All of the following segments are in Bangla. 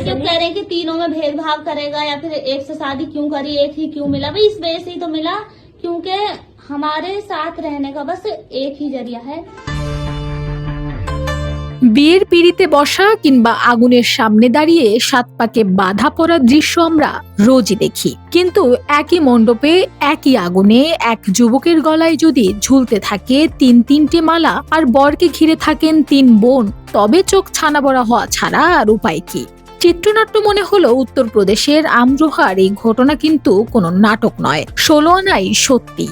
जो कह रहे हैं कि तीनों में भेदभाव करेगा या फिर एक से शादी क्यों करी, एक ही क्यों मिला। भाई इस वजह से ही तो मिला क्योंकि हमारे साथ रहने का बस एक ही जरिया है। বিয়ের পিঁড়িতে বসা কিংবা আগুনের সামনে দাঁড়িয়ে সাত পাকে বাধা পড়ার দৃশ্য আমরা রোজই দেখি, কিন্তু একই মণ্ডপে একই আগুনে এক যুবকের গলায় যদি ঝুলতে থাকে তিনটে মালা আর বরকে ঘিরে থাকেন 3 বোন, তবে চোখ ছানাবড়া হওয়া ছাড়া আর উপায় কি? চিত্রনাট্য মনে হলো উত্তরপ্রদেশের আমরোহার এই ঘটনা কিন্তু কোনো নাটক নয়, 16 আনাই সত্যি।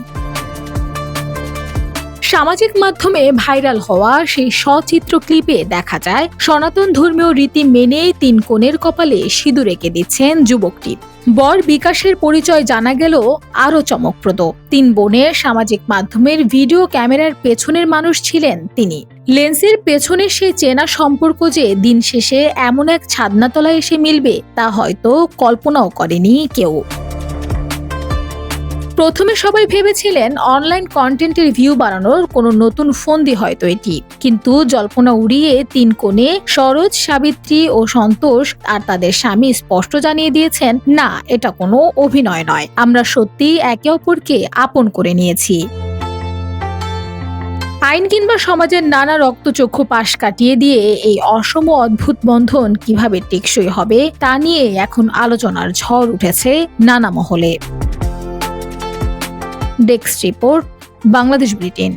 সামাজিক মাধ্যমে ভাইরাল হওয়া সেই সচিত্র ক্লিপে দেখা যায় সনাতন ধর্মীয় রীতি মেনে 3 কোণের কপালে সিঁদুর এঁকে দিচ্ছেন যুবকটি। বর বিকাশের পরিচয় জানা গেল আরো চমকপ্রদ। 3 বোনের সামাজিক মাধ্যমের ভিডিও ক্যামেরার পেছনের মানুষ ছিলেন তিনি। লেন্সের পেছনে সেই চেনা সম্পর্ক যে দিন শেষে এমন এক ছাদনাতলায় এসে মিলবে তা হয়তো কল্পনাও করেনি কেউ। প্রথমে সবাই ভেবেছিলেন অনলাইন কন্টেন্টের ভিউ বাড়ানোর কোনো নতুন ফন্দি হয়তো এটি, কিন্তু জল্পনা উড়িয়ে 3 কোণে সরোজ, সাবিত্রী ও সন্তোষ আর তাদের স্বামী স্পষ্ট জানিয়ে দিয়েছেন, না, এটা কোনো অভিনয় নয়, আমরা সত্যি একে অপরকে আপন করে নিয়েছি। আইন কিংবা সমাজের নানা রক্তচক্ষু পাশ কাটিয়ে দিয়ে এই অসম অদ্ভুত বন্ধন কিভাবে টেকসই হবে তা নিয়ে এখন আলোচনার ঝড় উঠেছে নানা মহলে। Desk report, Bangladesh bulletin.